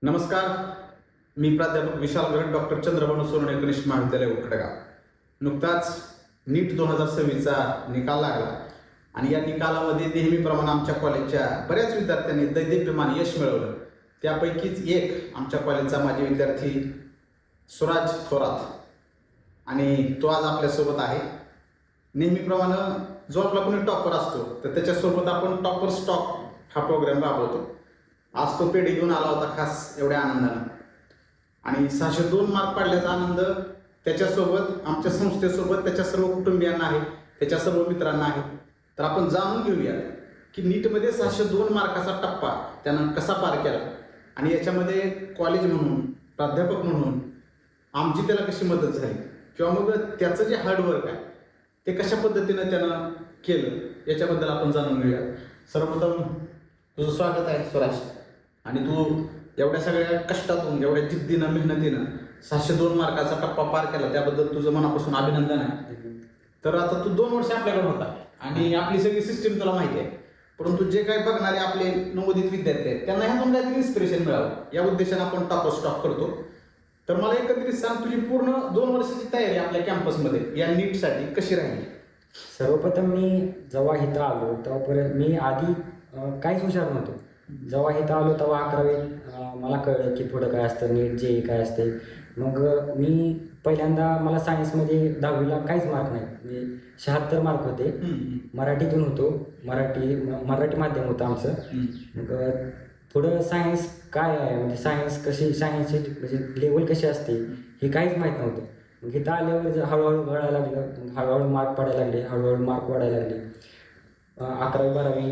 नमस्कार. मी प्राध्यापक विशाल गरड, डॉक्टर चंद्रभानू सोनवणे कनिष्ठ महाविद्यालय उखडगाव. नुकताच नीट 2026चा निकाल लागला आणि या निकालामध्ये नेहमीप्रमाणे आमच्या कॉलेजच्या बऱ्याच विद्यार्थ्यांनी दैदिप्यमान यश मिळवलं. त्यापैकीच एक आमच्या कॉलेजचा माजी विद्यार्थी स्वराज थोरात आणि तो आज आपल्यासोबत आहे. नेहमीप्रमाणे जो आपला कोणी टॉपर असतो तर त्याच्यासोबत आपण टॉपर स्टॉक हा प्रोग्राम राबवतो. आज तो पेढी घेऊन आला होता खास एवढ्या आनंदानं आणि 602 मार्क पाडल्याचा आनंद त्याच्यासोबत, आमच्या संस्थेसोबत, त्याच्या सर्व कुटुंबियांना आहे, त्याच्या सर्व मित्रांना आहे. तर आपण जाणून घेऊया की नीटमध्ये 602 मार्काचा टप्पा त्यानं कसा पार केला आणि याच्यामध्ये कॉलेज म्हणून, प्राध्यापक म्हणून आमची त्याला कशी मदत झाली किंवा मग त्याचं जे हार्डवर्क आहे ते कशा पद्धतीनं त्यानं केलं याच्याबद्दल आपण जाणून घेऊया. सर्वप्रथम तुझं स्वागत आहे स्वराज. आणि तू एवढ्या सगळ्या कष्टातून, एवढ्या जिद्दीनं, मेहनतीनं 602 मार्काचा टप्पा पार केला, त्याबद्दल तुझं मनापासून अभिनंदन आहे. तर आता तू 2 वर्ष आपल्याकडे होता आणि आपली सगळी सिस्टीम तुला माहिती आहे, परंतु जे काही बघणारे आपले नवोदित विद्यार्थी आहेत त्यांना ह्यातून काहीतरी इन्स्पिरेशन मिळावं या उद्देशाने आपण टॉपर स्टॉक करतो. तर मला एकत्रित सांग, तुझी पूर्ण 2 वर्षाची तयारी आपल्या कॅम्पसमध्ये या नीटसाठी कशी राहिली? सर्वप्रथम मी जेव्हा इथं आलो तेव्हापर्यंत मी आधी काहीच हुशार नव्हतो. जेव्हा इथं आलो तेव्हा 11वीत मला कळलं की पुढं काय असतं, नीट जे काय असते. मग मी पहिल्यांदा, मला सायन्समध्ये 10वीला काहीच मार्क नाही, म्हणजे 76 मार्क होते. मराठीतून होतो, मराठी माध्यम होतं आमचं. मग पुढं सायन्स काय आहे, म्हणजे सायन्सची म्हणजे लेवल कशी असते हे काहीच माहीत नव्हतं. मग इथं आल्यावर हळूहळू कळायला लागलं, मग हळूहळू मार्क पडायला लागले, हळूहळू मार्क वाढायला लागले. 11वी 12वी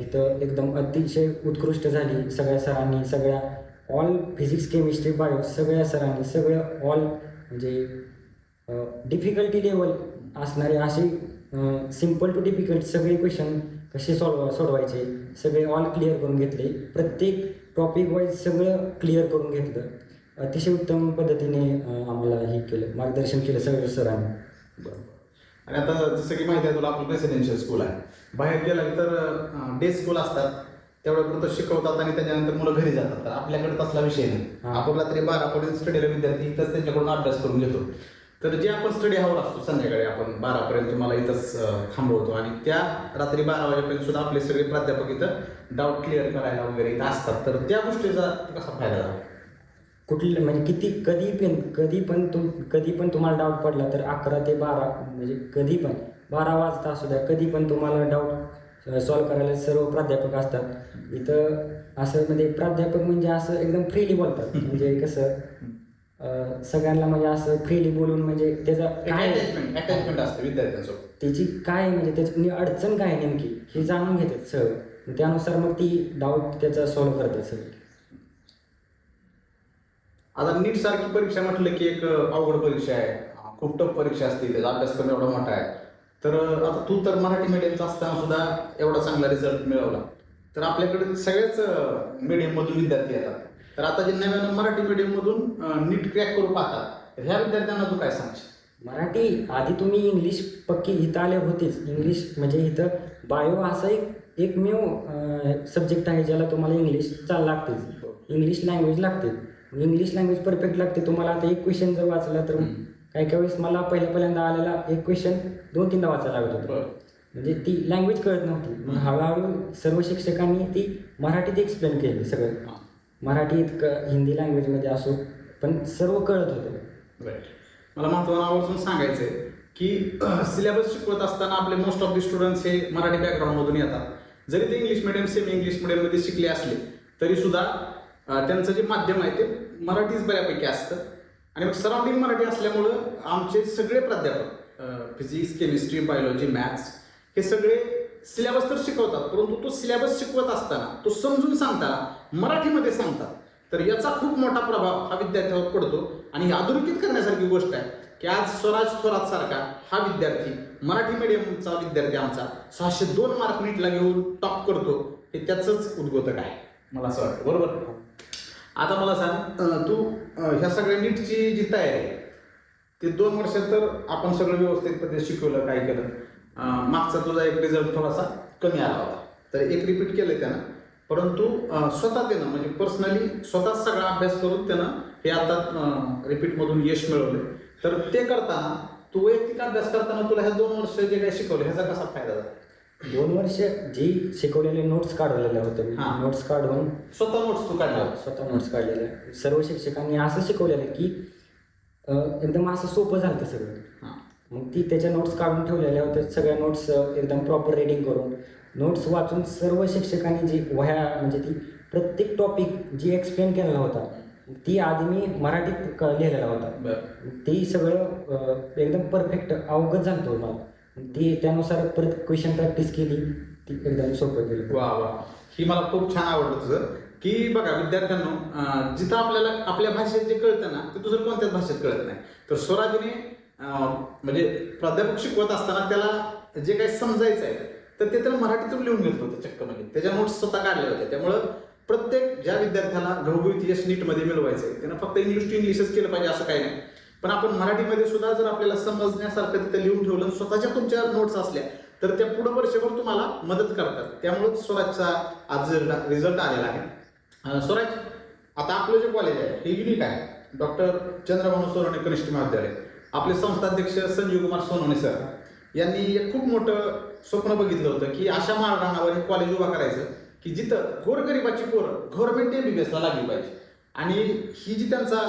इथं एकदम अतिशय उत्कृष्ट झाली. सगळ्या सरांनी, सगळ्या ऑल फिजिक्स, केमिस्ट्री, बायो सगळ्या सरांनी सगळं ऑल म्हणजे डिफिकल्टी लेवल असणारे असे सिम्पल टू डिफिकल्ट सगळे क्वेश्चन कसे सोडवायचे सगळे ऑल क्लिअर करून घेतले. प्रत्येक टॉपिक वाईज सगळं क्लिअर करून घेतलं. अतिशय उत्तम पद्धतीने आम्हाला हे केलं, मार्गदर्शन केलं सगळ्या सरांनी. बरोबर. आणि आता जसं की माहिती आहे तुला, आपलं रेसिडेन्शियल स्कूल आहे. बाहेर गेलं तर डे स्कूल असतात, तेवढ्यापुरतं शिकवतात आणि त्याच्यानंतर मुलं घरी जातात. तर आपल्याकडे तसला विषय नाही. आपण रात्री 12 पर्यंत स्टडीला विद्यार्थी इथंच त्यांच्याकडून अभ्यास करून घेतो. तर जे आपण स्टडी हावर असतो संध्याकाळी, आपण 12 पर्यंत तुम्हाला इथंच थांबवतो आणि त्या रात्री 12 वाजेपर्यंत सुद्धा आपले सगळे प्राध्यापक इथं डाऊट क्लिअर करायला वगैरे इथं असतात. तर त्या गोष्टीचा कसा फायदा झाला? कुठलं म्हणजे कधी पण तुम्हाला डाऊट पडला तर 11 ते 12 म्हणजे कधी पण 12 वाजता असू द्या, कधी पण तुम्हाला डाऊट सॉल्व करायला सर्व प्राध्यापक असतात इथं. असं म्हणजे प्राध्यापक म्हणजे असं एकदम फ्रीली बोलतात, म्हणजे कसं सगळ्यांना म्हणजे असं फ्रीली बोलून म्हणजे त्याचं काय अटॅचमेंट असतं विद्यार्थ्यांसोबत, त्याची काय म्हणजे त्याची अडचण काय नेमकी हे जाणून घेतात सगळं. त्यानुसार मग ती डाऊट त्याचा सॉल्व करतात सगळं. आता नीट सारखी परीक्षा म्हटलं की एक अवघड परीक्षा आहे, खूप टफ परीक्षा असते, त्याचा अभ्यासक्रम एवढा मोठा आहे. तर आता तू तर मराठी मीडियमचा असताना सुद्धा एवढा चांगला रिझल्ट मिळवला. तर आपल्याकडे सगळ्याच मीडियममधून विद्यार्थी येतात. तर आता जे नव्यानं मराठी मीडियममधून नीट क्रॅक करू पाहतात, तर ह्या विद्यार्थ्यांना तू काय सांगशील? मराठी आधी तुम्ही इंग्लिश पक्की इथं आले होतेच. इंग्लिश म्हणजे इथं बायो असा एकमेव सब्जेक्ट आहे ज्याला तुम्हाला इंग्लिश लागतेच, इंग्लिश लँग्वेज लागते. इंग्लिश लँग्वेज परफेक्ट लागते तुम्हाला. आता एक क्वेश्चन जर वाचला तर काही वेळेस मला पहिल्यांदा आलेला एक क्वेश्चन 2-3दा वाचायला लागत होतं, म्हणजे ती लँग्वेज कळत नव्हती. मग हळूहळू सर्व शिक्षकांनी ती मराठीत एक्सप्लेन केली सगळं. मराठीत हिंदी लँग्वेजमध्ये असो पण सर्व कळत होतं. राईट. मला महत्त्वानं आवर्जून सांगायचं आहे की सिलेबस शिकवत असताना आपले मोस्ट ऑफ द स्टुडंट्स हे मराठी बॅकग्राऊंडमधून येतात. जरी ते इंग्लिश मिडियम, सेमी इंग्लिश मिडियममध्ये शिकले असले तरीसुद्धा त्यांचं जे माध्यम आहे ते मराठीच बऱ्यापैकी असतं. आणि मग सराउंडिंग मराठी असल्यामुळं आमचे सगळे प्राध्यापक फिजिक्स, केमिस्ट्री, बायोलॉजी, मॅथ्स हे सगळे सिलेबस तर शिकवतात, परंतु तो सिलेबस शिकवत असताना, तो समजून सांगताना मराठीमध्ये सांगतात. तर याचा खूप मोठा प्रभाव हा विद्यार्थ्यावर पडतो. आणि ही अधोरेखित करण्यासारखी गोष्ट आहे की आज स्वराज थोरात सारखा हा विद्यार्थी, मराठी मीडियमचा विद्यार्थी आमचा 602 मार्क नीटला घेऊन टॉप करतो, हे त्याचंच उद्गोतक आहे मला असं वाटतं. बरोबर. आता मला सांग, तू ह्या सगळ्या नीटची जी तयारी आहे ते 2 वर्षात तर आपण सगळं व्यवस्थित पद्धतीने शिकवलं, काय केलं. मागचा तुझा एक रिझल्ट थोडासा कमी आला होता, तर एक रिपीट केलं त्यानं. परंतु स्वतः त्यानं म्हणजे पर्सनली स्वतः सगळा अभ्यास करून त्यानं हे आता रिपीटमधून यश मिळवलं. तर ते करताना तू वैयक्तिक अभ्यास करताना तुला ह्या 2 वर्ष जे काही शिकवलं ह्याचा कसा फायदा झाला? 2 वर्ष जी शिकवलेले नोट्स काढलेल्या होत्या मी, हां. नोट्स काढून स्वतः नोट्स तू काढला? स्वतः नोट्स काढलेल्या. सर्व शिक्षकांनी असं शिकवलेलं की एकदम असं सोपं झालं होतं सगळं. हां. मग ती त्याच्या नोट्स काढून ठेवलेल्या होत्या, सगळ्या नोट्स एकदम प्रॉपर रिडिंग करून नोट्स वाचून सर्व शिक्षकांनी जी वह्या म्हणजे ती प्रत्येक टॉपिक जी एक्सप्लेन केलेला होता ती आधी मी मराठीत लिहिलेला होता. बरं. ती सगळं एकदम परफेक्ट अवगत झालं होतं मला. ती त्यानुसार परत क्वेश्चन प्रॅक्टिस केली, ती एकदम सोपं केलं. वा वा, ही मला खूप छान आवडलं तुझं की बघा विद्यार्थ्यांनो, जिथं आपल्याला आपल्या भाषेत जे कळतं ना ते दुसरं कोणत्याच भाषेत कळत नाही. तर स्वराजने म्हणजे प्राध्यापक शिकवत असताना त्याला जे काही समजायचं आहे तर ते तर मराठीतून लिहून घेतलं होतं चक्क, म्हणजे त्याच्या नोट्स स्वतः काढल्या होत्या. त्यामुळं प्रत्येक ज्या विद्यार्थ्याला घरगुती यश नीटमध्ये मिळवायचं आहे त्यानं फक्त इंग्लिश टू इंग्लिशच केलं पाहिजे असं काही नाही. पण आपण मराठीमध्ये सुद्धा जर आपल्याला समजण्यासारखं तिथं लिहून ठेवलं, स्वतःच्या तुमच्या नोट्स असल्या तर त्या पुढं वर्षभर तुम्हाला मदत करतात. त्यामुळेच स्वराजचा आज रिझल्ट आलेला आहे. स्वराज, आता आपलं जे कॉलेज आहे हे युनिक आहे. डॉक्टर चंद्रभानू सोनवणे कनिष्ठ महाविद्यालय, आपले संस्थाध्यक्ष संजीव कुमार सोनवणे सर यांनी एक खूप मोठं स्वप्न बघितलं होतं की अशा माळरानावर हे कॉलेज उभा करायचं की जिथं गोरगरिबाची पोरं गव्हर्नमेंट MBBS ला लागली पाहिजे. आणि ही जी त्यांचा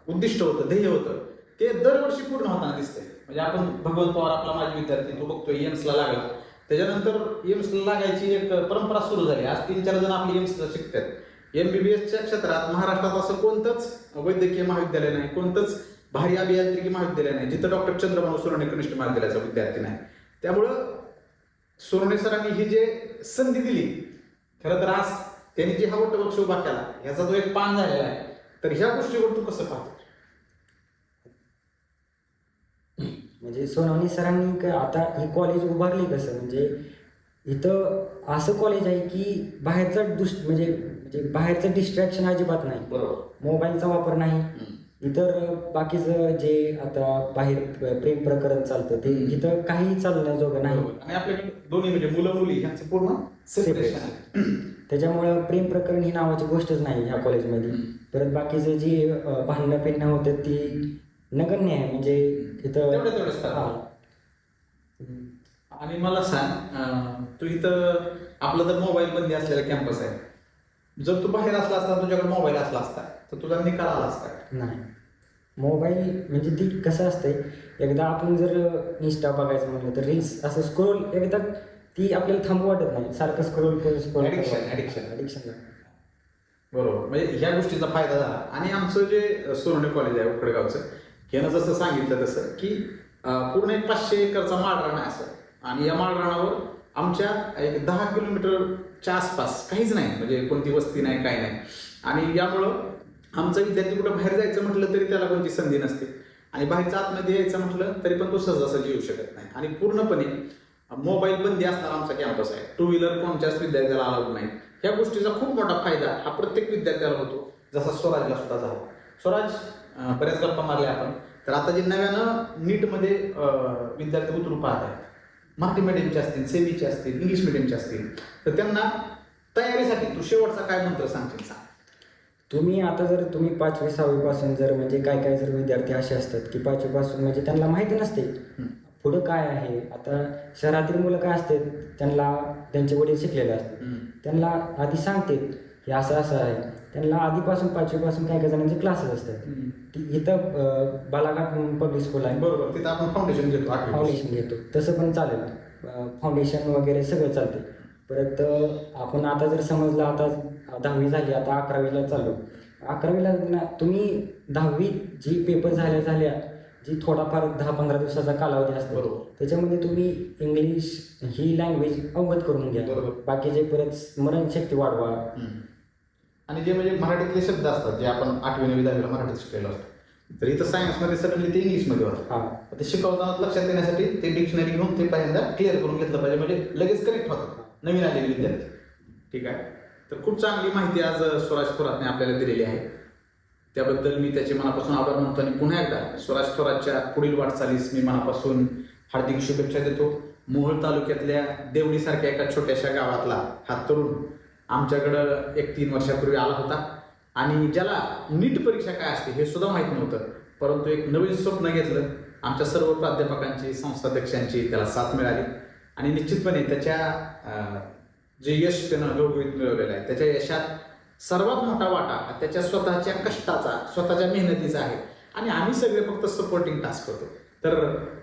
उद्दिष्ट होतं, ध्येय होतं, ते दरवर्षी पूर्ण होताना दिसतंय. म्हणजे आपण भगवंत पवार आपला माजी विद्यार्थी तो बघतोय एम्सला लागला, त्याच्यानंतर एम्सला लागायची एक परंपरा सुरू झाली. आज 3-4 जण आपली एम्सला शिकतात. MBBSच्या क्षेत्रात महाराष्ट्रात असं कोणतंच वैद्यकीय महाविद्यालय नाही, कोणतंच भारी अभियांत्रिकी महाविद्यालय नाही जिथं डॉक्टर चंद्रभानू सोनवणे कनिष्ठ महाविद्यालयाचा विद्यार्थी नाही. त्यामुळं सोनवणे सरांनी ही जे संधी दिली, खरं तर आज त्यांनी जे हा वटवृक्ष उभा केला ह्याचा जो एक पान झालेला आहे, तर ह्या गोष्टीवर तू कसं पाहतो? म्हणजे सोनवणे सरांनी आता ही कॉलेज उभारली कसं, म्हणजे इथं असं कॉलेज आहे की बाहेरचा म्हणजे बाहेरचं डिस्ट्रॅक्शन अजिबात नाही. बरोबर. मोबाईलचा वापर नाही. इतर बाकीचं जे आता बाहेर प्रेम प्रकरण चालतं ते इथं काही चालण्याजोगं नाही. आणि आपल्याकडे दोन्ही म्हणजे मुलं मुली ह्यांचं पूर्ण सेपरेशन आहे. त्याच्यामुळं प्रेम प्रकरण ही नावाची गोष्टच नाही ह्या कॉलेजमध्ये. परत बाकीचं जी भांडणं पिणणं होतं ती नगण्य आहे. म्हणजे इथं तेवढंच हां. आणि मला सांग, तू इथं आपलं तर मोबाईल बंदी असलेला कॅम्पस आहे. जर तू बाहेर असला असता, तुझ्याकडे मोबाईल असला असता तर तुझा निकाल आला असता? नाही. मोबाईल म्हणजे ती कसं असतंय, एकदा आपण जर इंस्टा बघायचं म्हटलं तर रील्स असं स्क्रोल एकदा ती आपल्याला थांबू वाटत नाही, सारखं स्क्रोल करून ॲडिक्शन. बरोबर. म्हणजे ह्या गोष्टीचा फायदा झाला. आणि आमचं जे सोनवणे कॉलेज आहे उकडगावचं, ह्यानं जसं सांगितलं तसं की पूर्ण एक 500 एकरचा माळरान आहे असं. आणि या माळरानावर आमच्या एक 10 किलोमीटरच्या आसपास काहीच नाही, म्हणजे कोणती वस्ती नाही, काही नाही. आणि यामुळं आमचा विद्यार्थी कुठं बाहेर जायचं म्हटलं तरी त्याला कोणती संधी नसते. आणि बाहेरच्या आतमध्ये यायचं म्हटलं तरी पण तो सहजासहजी येऊ शकत नाही. आणि पूर्णपणे मोबाईल बंदी असणारा आमचा कॅम्पस आहे. 2 व्हीलर कोणत्याच विद्यार्थ्याला अलाउड नाही. ह्या गोष्टीचा खूप मोठा फायदा हा प्रत्येक विद्यार्थ्याला होतो, जसा स्वराजला सुद्धा झाला. स्वराज, बऱ्याच गप्पा मारल्या आपण. तर आता जे नव्यानं नीटमध्ये विद्यार्थी उतरू पाहत आहेत, मराठी मीडियमचे असतील, सेमीचे असतील, इंग्लिश मीडियमचे असतील, तर त्यांना तयारीसाठी तू शेवटचा काय मंत्र सांगशील? सांग. तुम्ही आता जर तुम्ही 5वी 6वी पासून जर म्हणजे काय जर विद्यार्थी असे असतात की 5वी पासून म्हणजे त्यांना माहिती नसते पुढं काय आहे. आता शहरातील मुलं काय असते, त्यांना त्यांचे वडील शिकलेले असतात, त्यांना आधी सांगते हे असं आहे. त्यांना आधीपासून 5वी पासून काही जणांचे क्लासेस असतात. इथं बालाघाट पब्लिक स्कूल आहे. बरोबर. तिथं आपण फाउंडेशन घेतो. तसं पण चालेल. फाउंडेशन वगैरे सगळं चालते. परत आपण आता जर समजलं आता 10वी झाली, आता 11वीला चाललो. 11वीला ना तुम्ही 10वी जी पेपर झाल्या जी थोडाफार 10-15 दिवसाचा कालावधी असतो, बरोबर, त्याच्यामध्ये तुम्ही इंग्लिश ही लँग्वेज अवगत करून घ्या. बाकीचे परत स्मरणशक्ती वाढवा. आणि जे म्हणजे मराठीतले शब्द असतात जे आपण 8वी 9वी 10वीला मराठीत शिकलेलो असतो, तर इथं सायन्समध्ये सडनली ते इंग्लिशमध्ये होतं. ते शिकवताना लक्षात येण्यासाठी ते डिक्शनरी घेऊन ते पहिल्यांदा क्लिअर करून घेतलं पाहिजे, म्हणजे लगेच कनेक्ट होतं नवीन आलेले विद्यार्थी. ठीक आहे. तर खूप चांगली माहिती आज स्वराज थोरातने आपल्याला दिलेली आहे. त्याबद्दल मी त्याचे मनापासून आभार मानतो. आणि पुन्हा एकदा स्वराज थोरातच्या पुढील वाटचालीस मी मनापासून हार्दिक शुभेच्छा देतो. मोहोळ तालुक्यातल्या देवडीसारख्या एका छोट्याशा गावातला हा तरुण आमच्याकडं एक 3 वर्षापूर्वी आला होता आणि ज्याला नीट परीक्षा काय असते हे सुद्धा माहीत नव्हतं, परंतु एक नवीन स्वप्न घेतलं. आमच्या सर्व प्राध्यापकांची, संस्थाध्यक्षांची त्याला साथ मिळाली आणि निश्चितपणे त्याच्या जे यश त्यानं घवघवीत मिळवलेलं आहे, त्याच्या यशात सर्वात मोठा वाटा त्याच्या स्वतःच्या कष्टाचा, स्वतःच्या मेहनतीचा आहे आणि आम्ही सगळे फक्त सपोर्टिंग टास्क करतो. तर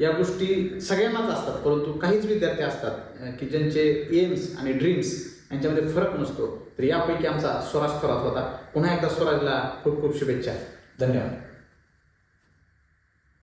या गोष्टी सगळ्यांनाच असतात, परंतु काहीच विद्यार्थी असतात की ज्यांचे एम्स आणि ड्रीम्स यांच्यामध्ये फरक नसतो. तर यापैकी आमचा स्वराज थोरात होता. पुन्हा एकदा स्वराजला खूप खूप शुभेच्छा. धन्यवाद.